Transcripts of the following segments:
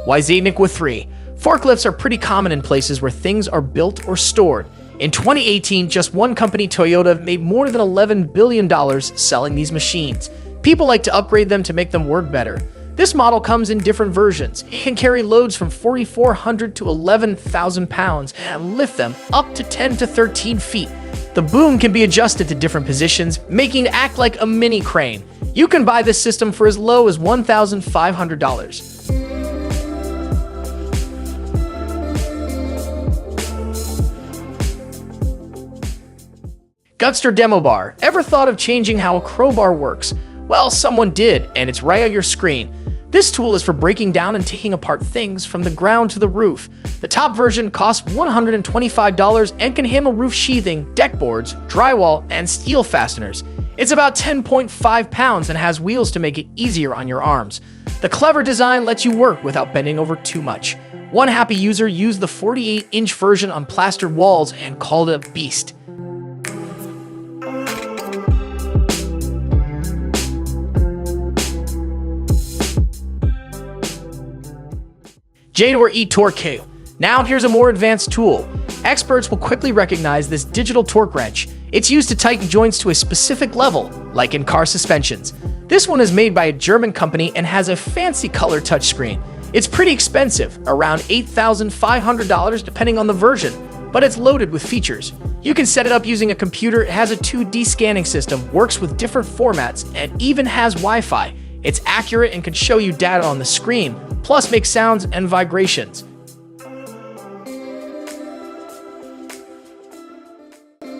Wysięgnik with 3. Forklifts are pretty common in places where things are built or stored. In 2018, just one company, Toyota, made more than $11 billion selling these machines. People like to upgrade them to make them work better. This model comes in different versions. It can carry loads from 4,400 to 11,000 pounds and lift them up to 10 to 13 feet. The boom can be adjusted to different positions, making it act like a mini crane. You can buy this system for as low as $1,500. Gutster demo bar. Ever thought of changing how a crowbar works? Well, someone did, and it's right on your screen. This tool is for breaking down and taking apart things from the ground to the roof. The top version costs $125 and can handle roof sheathing, deck boards, drywall, and steel fasteners. It's about 10.5 pounds and has wheels to make it easier on your arms. The clever design lets you work without bending over too much. One happy user used the 48-inch version on plastered walls and called it a beast. Gedore e-torc. Now here's a more advanced tool. Experts will quickly recognize this digital torque wrench. It's used to tighten joints to a specific level, like in car suspensions. This one is made by a German company and has a fancy color touchscreen. It's pretty expensive, around $8,500 depending on the version, but it's loaded with features. You can set it up using a computer. It has a 2D scanning system, works with different formats, and even has Wi-Fi. It's accurate and can show you data on the screen, plus make sounds and vibrations.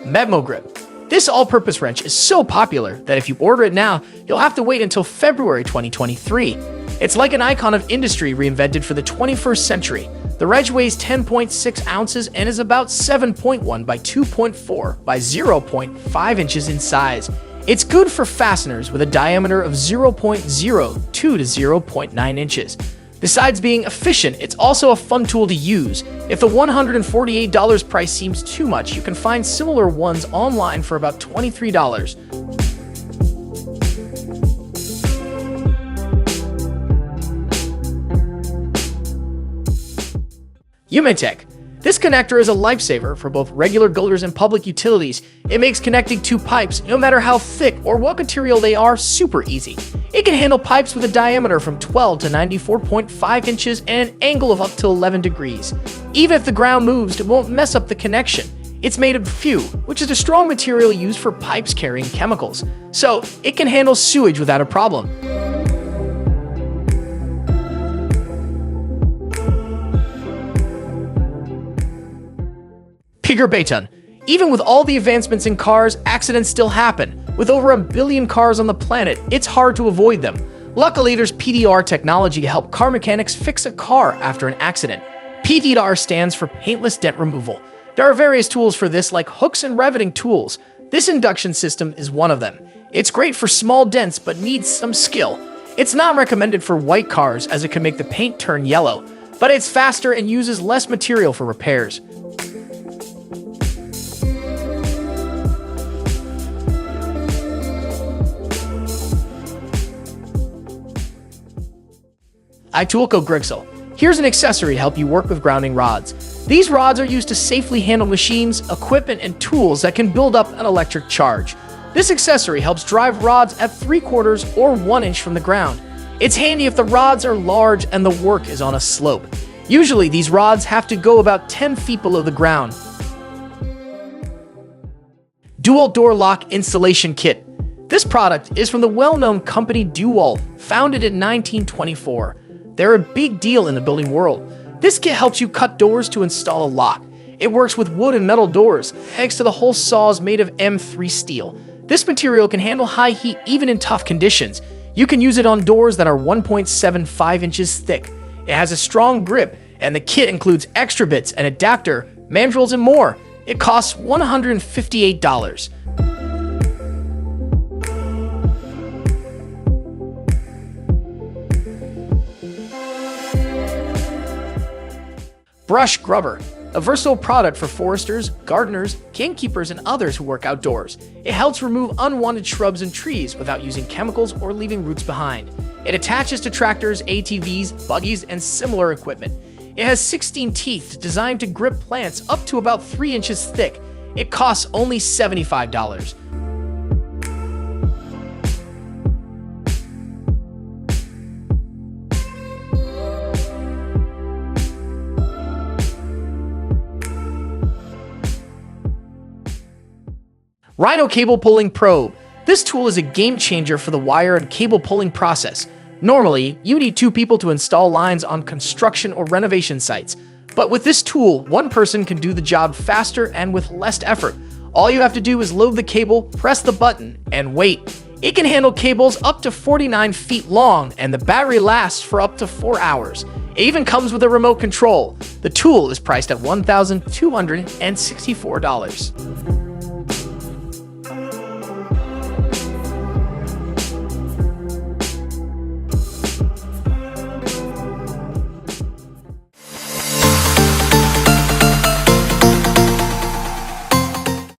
Metmo grip. This all-purpose wrench is so popular that if you order it now, you'll have to wait until February 2023. It's like an icon of industry reinvented for the 21st century. The wrench weighs 10.6 ounces and is about 7.1 by 2.4 by 0.5 inches in size. It's good for fasteners with a diameter of 0.02 to 0.9 inches. Besides being efficient, it's also a fun tool to use. If the $148 price seems too much, you can find similar ones online for about $23. Unitec. This connector is a lifesaver for both regular gutters and public utilities. It makes connecting two pipes, no matter how thick or what material they are, super easy. It can handle pipes with a diameter from 12 to 94.5 inches and an angle of up to 11 degrees. Even if the ground moves, it won't mess up the connection. It's made of FU, which is a strong material used for pipes carrying chemicals, so it can handle sewage without a problem. Baton. Even with all the advancements in cars, accidents still happen. With over 1 billion cars on the planet, it's hard to avoid them. Luckily, there's PDR technology to help car mechanics fix a car after an accident. PDR stands for paintless dent removal. There are various tools for this, like hooks and riveting tools. This induction system is one of them. It's great for small dents, but needs some skill. It's not recommended for white cars as it can make the paint turn yellow, but it's faster and uses less material for repairs. Itoolco grdxl. Here's an accessory to help you work with grounding rods. These rods are used to safely handle machines, equipment, and tools that can build up an electric charge. This accessory helps drive rods at 3/4 or 1 inch from the ground. It's handy if the rods are large and the work is on a slope. Usually, these rods have to go about 10 feet below the ground. Dewalt door lock installation kit. This product is from the well-known company Drywall, founded in 1924. They're a big deal in the building world. This kit helps you cut doors to install a lock. It works with wood and metal doors, thanks to the whole saw is made of M3 steel. This material can handle high heat even in tough conditions. You can use it on doors that are 1.75 inches thick. It has a strong grip, and the kit includes extra bits, an adapter, mandrels, and more. It costs $158. Brush grubber, a versatile product for foresters, gardeners, gamekeepers, and others who work outdoors. It helps remove unwanted shrubs and trees without using chemicals or leaving roots behind. It attaches to tractors, ATVs, buggies, and similar equipment. It has 16 teeth designed to grip plants up to about 3 inches thick. It costs only $75. Rhino Cable Pulling Probe. This tool is a game changer for the wire and cable pulling process. Normally, you need 2 people to install lines on construction or renovation sites. But with this tool, 1 person can do the job faster and with less effort. All you have to do is load the cable, press the button, and wait. It can handle cables up to 49 feet long, and the battery lasts for up to 4 hours. It even comes with a remote control. The tool is priced at $1,264.